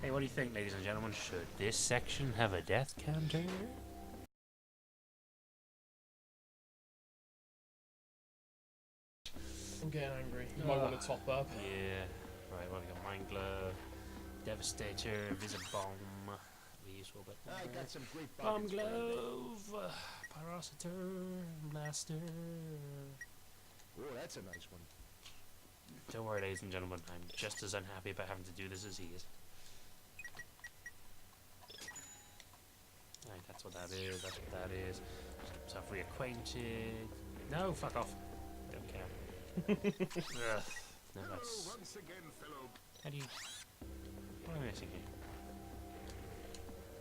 Hey, what do you think, ladies and gentlemen? Should this section have a death counter? I'm getting angry. You might want to top up. Yeah. Right, well, we got Mind Glove, Devastator, Visibomb. Useful, but I got some great Bomb bargains for you there. Glove, Pyrocitor, Blaster. Oh, that's a nice one. Don't worry, ladies and gentlemen, I'm just as unhappy about having to do this as he is. Right, that's what that is, that's what that is. Self reacquainted. No, fuck off. Don't care. Ugh. No, that's. Once again, fellow. How do you. What am I missing here?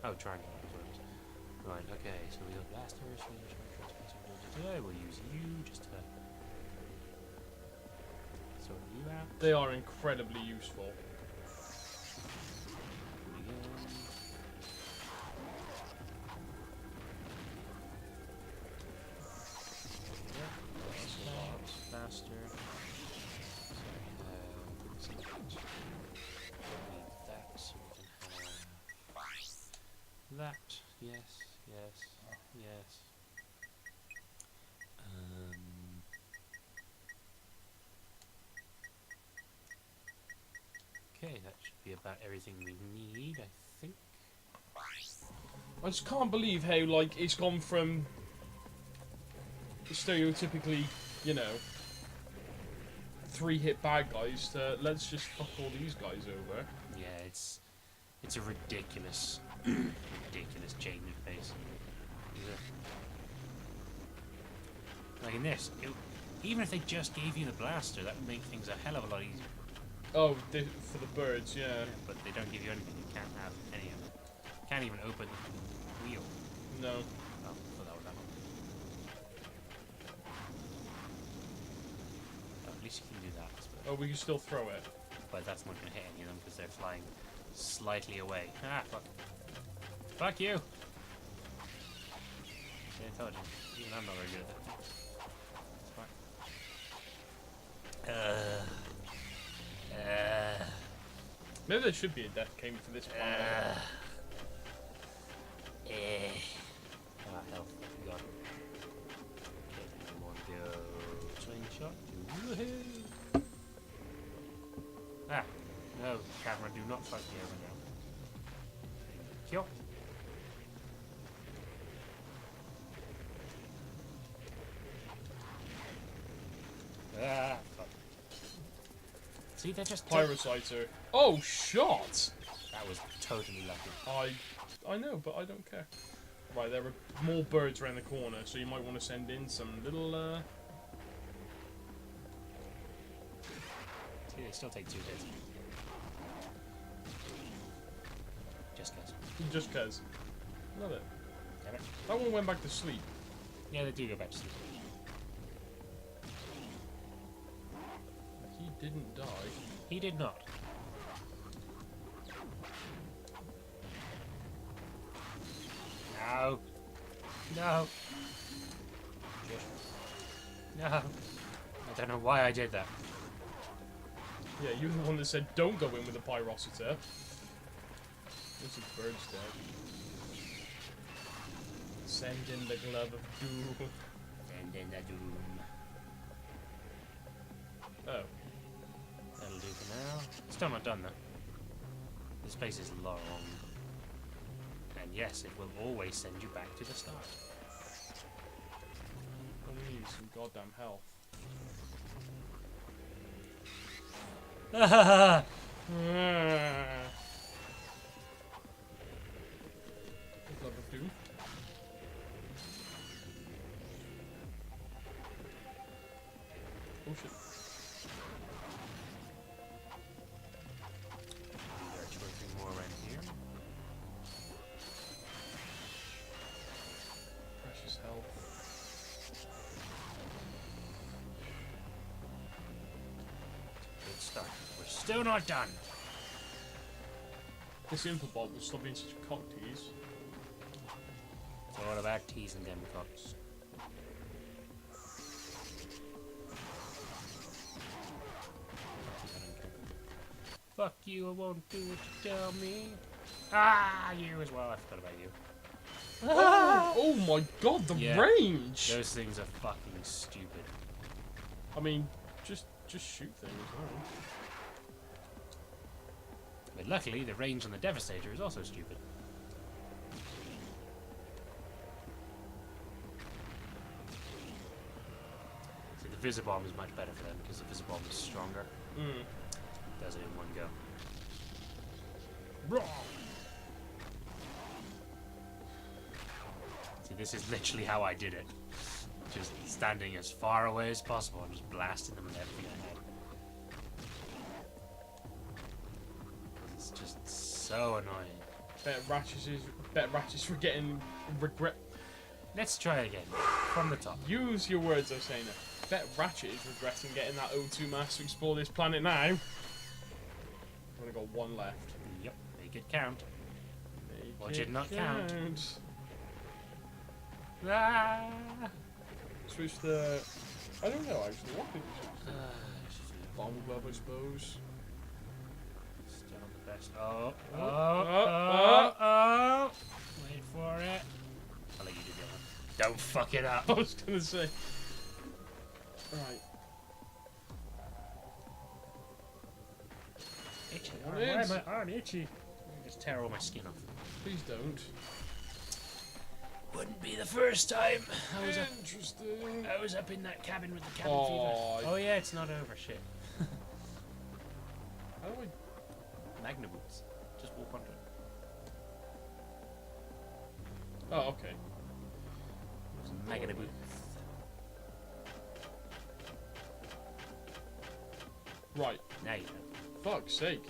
Oh, triangle. Right, okay, so we got blasters. We'll use you just to sort you out. They are incredibly useful. Faster. Sorry, that so we can have that. Yes, yes, yes. Okay, that should be about everything we need, I think. I just can't believe how, like, it's gone from stereotypically, you know, 3-hit bad guys to let's just fuck all these guys over. Yeah, it's a ridiculous, ridiculous change of pace. Like in this, even if they just gave you the blaster, that would make things a hell of a lot easier. Oh, for the birds, yeah. But they don't give you anything. You can't have any of it. Can't even open the wheel. No. Oh, so that was that one. Oh, at least you can do that, I suppose. Oh, we can still throw it. But that's not going to hit any of them because they're flying slightly away. Ah, fuck. Fuck you! See, I told you. Even I'm not very good at that. Maybe there should be a death came for this planet. Ah, health. We got it. Okay, come on, go. Swing shot. Woohoo! Ah, no, camera, do not fuck me over now. Kill. Ah, fuck. See, they're just Pyrocyter. Oh, shot! That was totally lucky. I know, but I don't care. Right, there are more birds around the corner, so you might want to send in some little, See, they still take 2 hits. Just cause. Just cause. Love it. Damn it. That one went back to sleep. Yeah, they do go back to sleep. He didn't die. He did not. No. No. No. I don't know why I did that. Yeah, you were the one that said don't go in with a Pyrocitor. There's a bird's dead. Send in the glove of doom. Send in the doom. Oh. That'll do for now. Still not done though. The space is long. And yes, it will always send you back to the start. I need some goddamn health. Glove of doom. Oh shit. There are 2 or 3 more around here. Precious health. Good start. We're still not done. This Infobot will stop being such a cock tease. It's all about teasing them cocks. Fuck you, I won't do what you tell me. Ah, you as well. I forgot about you. Oh my god, the Yeah. range! Those things are fucking stupid. I mean, just shoot things, alright. But luckily, the range on the Devastator is also stupid. See, the Visibomb is much better for them because the Visibomb is stronger. Mm. Does it in one go. See, this is literally how I did it. Just standing as far away as possible and just blasting them with everything I had. It's just so annoying. Bet Ratchet's for getting regret. Let's try again. From the top. Use your words, Osana. Bet Ratchet is regretting getting that O2 mass to explore this planet now. I've only got one left. Yep, make it count. Make Or did not count. count. Ah! Switch the... I don't know, actually. What did we switch the... Bomb glove, I suppose. Still not the best. Oh, Oh, oh. Wait for it. I'll let you do the other one. Don't fuck it up. I was gonna say. Right. Itchy. Come on Why in. am I arm itchy? Just tear all my skin off. Please don't. Wouldn't be the first time. Interesting. I was up in that cabin with the cabin Oh, fever. Oh yeah, it's not over. Shit. How do I... Magna boots. Just walk onto it. Oh, okay. Magna boots. Right. Now you know. Fuck's sake.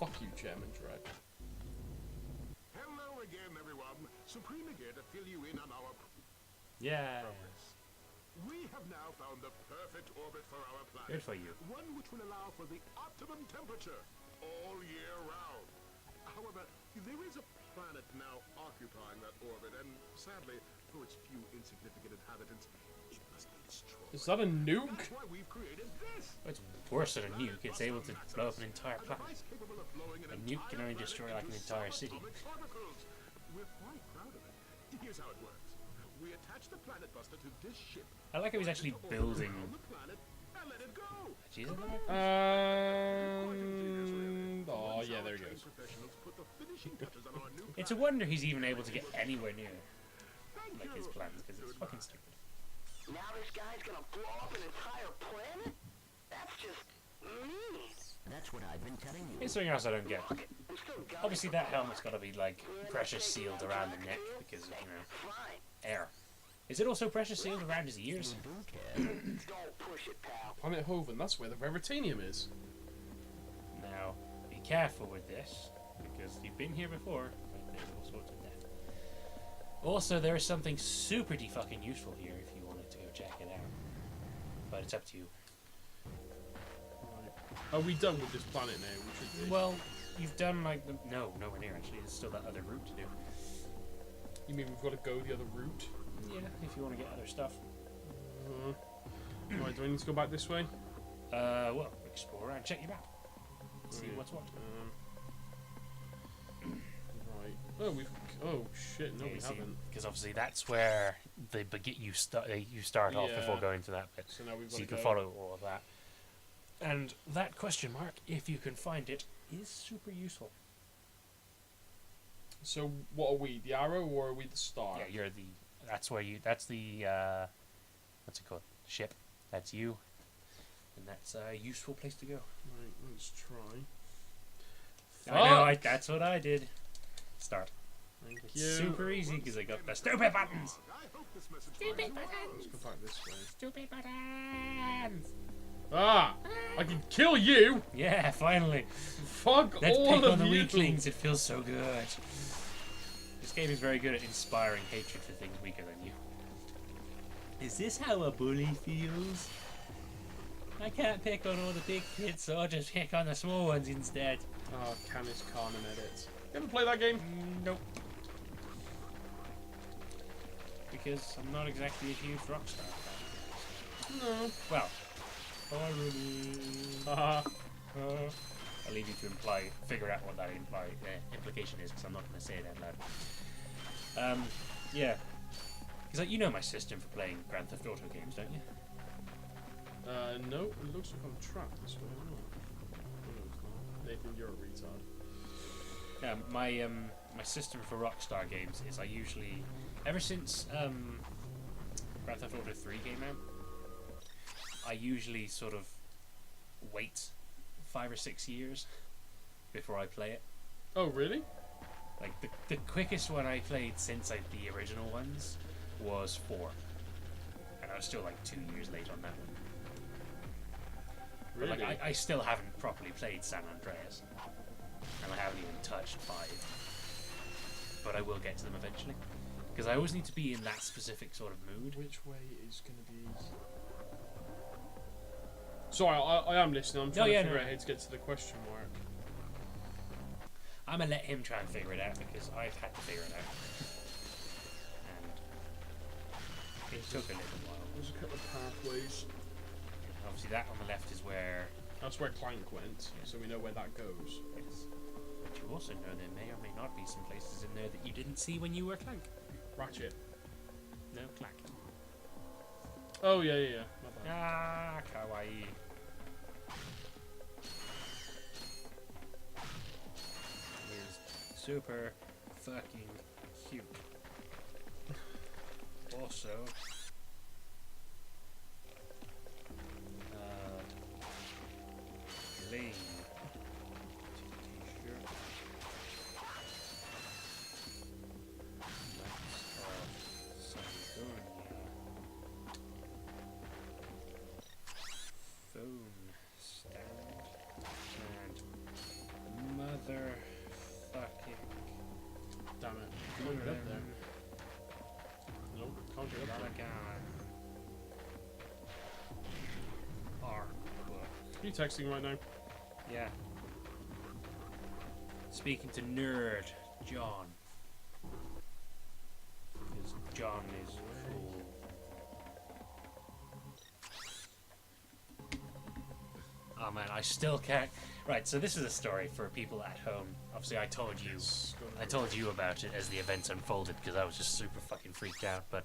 Fuck you, Chairman Dredd. Hello again, everyone. Supreme here to fill you in on our... Yes. We have now found the perfect orbit for our planet. Good for you. One which will allow for the optimum temperature all year round. However, there is a planet now occupying that orbit, and sadly, for its few insignificant inhabitants, it must be destroyed. Is that a nuke? That's why we've created this. It's worse than a nuke. It's able to blow up an entire A planet. device capable of blowing an A nuke can only entire destroy planet like an into entire city. subatomic particles. We're quite proud of it. Here's how it works. We attach the planet buster to this ship. I like how he's actually building. On the planet and let it go. Jesus. Oh, yeah, there he goes. It's a wonder he's even able to get anywhere near like his plans because it's fucking stupid. Now this guy's gonna blow up an entire planet? That's just mean. That's what I've been telling you. Here's something else I don't get. I'm still gunning Obviously that for helmet's got to be like pressure sealed around the neck because of, you know, fine. air. Is it also pressure sealed around his ears? Don't push it, pal. Planet Hoven, that's where the Veritanium is. Now, be careful with this because you've been here before. But there's all sorts of death. Also, there is something super fucking useful here if you wanted to go check it out. But it's up to you. Are we done with this planet now? We should be. Well, you've done like the... No, nowhere near actually. There's still that other route to do. You mean we've got to go the other route? Yeah, if you want to get other stuff. Right, do I need to go back this way? Well, explore around, check your map. See Okay. what's what. Right. Oh, we've... Oh, shit, no, we haven't. Because obviously that's where they begin. You start off before Yeah. going to that bit. So now we've got So you to can go. follow all of that. And that question mark, if you can find it, is super useful. So, what are we? The arrow or are we the star? Yeah, you're the. That's where you. That's the. What's it called? Ship. That's you. And that's a useful place to go. Right, let's try. I know. Fuck! That's what I did. Start. Thank It's you. super easy because I got the stupid buttons. I hope this message Stupid finds you buttons. Let's go back this way. Stupid buttons. Ah! I can kill you! Yeah, finally. Fuck Let's all pick of on the you! weaklings. It feels so good. This game is very good at inspiring hatred for things weaker than you. Is this how a bully feels? I can't pick on all the big kids, so I'll just pick on the small ones instead. Oh, Canis Canon edit. You ever play that game? Nope. Because I'm not exactly a huge Rockstar fan. No. Well, irony. Haha. I'll leave you to figure out what that implication is, because I'm not going to say it out loud. Yeah. Because like, you know my system for playing Grand Theft Auto games, don't you? No, it looks like I'm trapped this way. Oh, no, it's not. Nathan, you're a retard. Yeah, my system for Rockstar games is I usually, ever since Grand Theft Auto 3 came out, I usually sort of wait 5 or 6 years before I play it. Oh, really? Like the quickest one I played since like the original ones was 4, and I was still like 2 years late on that one. Really? But, like I still haven't properly played San Andreas, and I haven't even touched 5. But I will get to them eventually, because I always need to be in that specific sort of mood. Which way is going to be... Sorry, I am listening. I'm trying to figure out how to get to the question mark. I'm going to let him try and figure it out, because I've had to figure it out. And it took a little while. There's a couple of pathways. Obviously that on the left is where... That's where Clank went, so we know where that goes. Yes. But you also know there may or may not be some places in there that you didn't see when you were Clank. Ratchet. No, Clank. Oh, yeah. My bad. Ah, kawaii. Is super fucking cute. Also, lane t-shirt. That's phone stand and motherfucking Damn it. Can't get up there. Nope, can't get up there. Art book. Are you texting right now? Yeah. Speaking to nerd John. Because John is cool. Oh man, I still can't. Right, so this is a story for people at home. Obviously, I told you about it as the events unfolded because I was just super fucking freaked out. But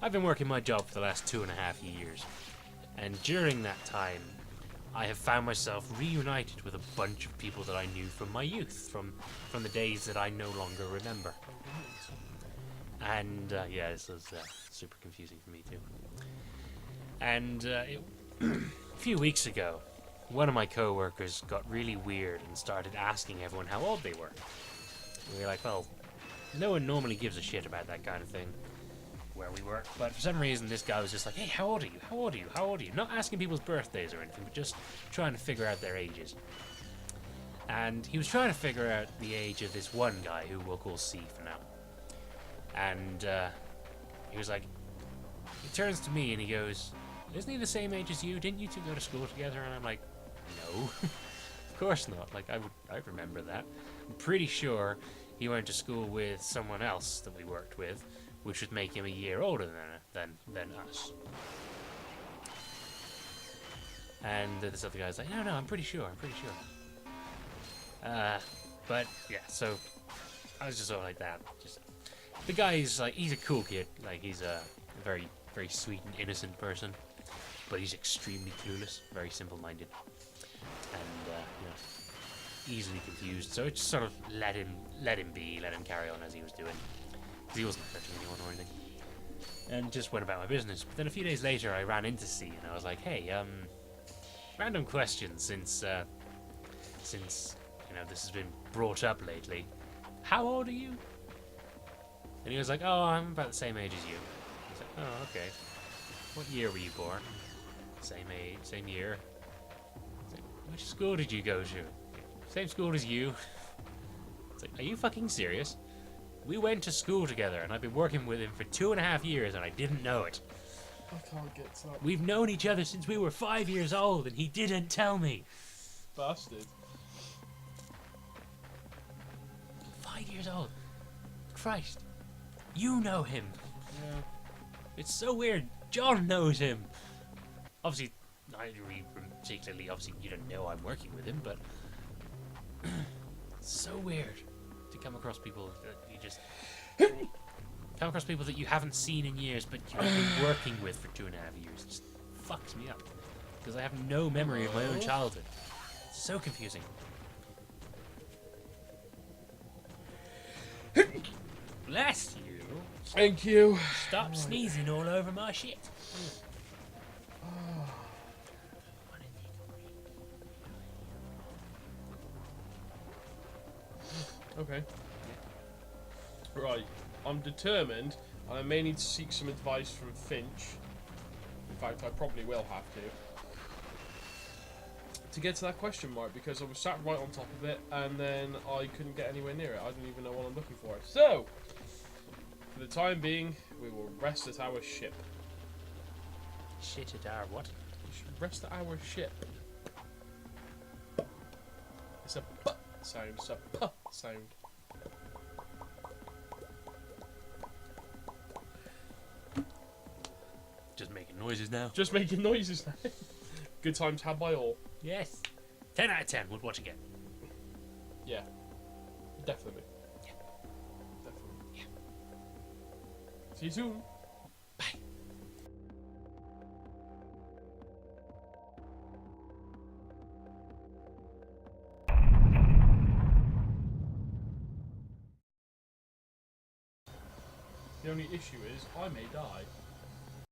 I've been working my job for the last 2.5 years, and during that time, I have found myself reunited with a bunch of people that I knew from my youth, from the days that I no longer remember. And yeah, this was super confusing for me too. And a few weeks ago, one of my co-workers got really weird and started asking everyone how old they were. We were like, well, no one normally gives a shit about that kind of thing where we work, but for some reason this guy was just like, hey, how old are you? How old are you? How old are you? Not asking people's birthdays or anything, but just trying to figure out their ages. And he was trying to figure out the age of this one guy who we'll call C for now. And he was like, he turns to me and he goes, isn't he the same age as you? Didn't you two go to school together? And I'm like, no, of course not. Like, I remember that. I'm pretty sure he went to school with someone else that we worked with, which would make him a year older than us. And this other guy's like, no, I'm pretty sure. But yeah, so I was just sort of like that. Just the guy's like, he's a cool kid. Like, he's a very, very sweet and innocent person, but he's extremely clueless, very simple-minded, and you know, easily confused. So it just sort of let him be, let him carry on as he was doing. Because he wasn't hurting anyone or anything. And just went about my business. But then a few days later, I ran into C, and I was like, hey, random question, since you know, this has been brought up lately. How old are you? And he was like, oh, I'm about the same age as you. I was like, oh, okay. What year were you born? Same age, same year. I was like, which school did you go to? Same school as you. It's like, are you fucking serious? We went to school together, and I've been working with him for 2.5 years, and I didn't know it. I can't get to that. We've known each other since we were 5 years old, and he didn't tell me. Bastard. 5 years old. Christ. You know him. Yeah. It's so weird. John knows him. Obviously, particularly, obviously, you don't know I'm working with him, but it's so weird to come across people that you just come across people that you haven't seen in years, but you've been working with for 2.5 years. It just fucks me up because I have no memory of my own childhood. It's so confusing. Bless you. Thank you. Stop sneezing all over my shit. Okay. Right. I'm determined, and I may need to seek some advice from Finch. In fact, I probably will have to get to that question mark, because I was sat right on top of it, and then I couldn't get anywhere near it. I don't even know what I'm looking for. So, for the time being, we will rest at our ship. Shit at our what? We should rest at our ship. It's a p sound. It's a p sound. Just making noises now. Just making noises now. Good times had by all. Yes. 10 out of 10. Would watch again. Yeah. Definitely. Yeah. Definitely. Yeah. See you soon. Bye. The only issue is I may die.